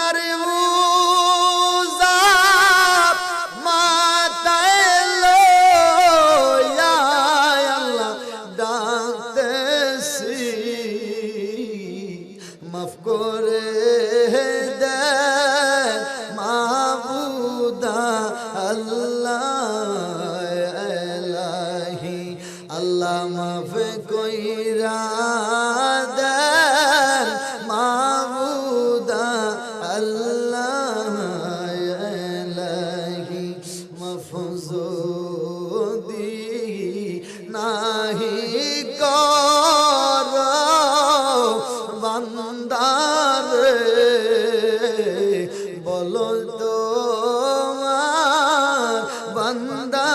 গুনার উজাব মাথায় লইয়া আল্লাহ ডাকতেছি মাফ করে দে মাবুদা আল্লাহ ইলাহি আল্লাহ মাফ কইরা দেন মাবুদা আল্লাহ ইলাহি মফজুদি নাহি কর বান্দারে বলো তো বান্দা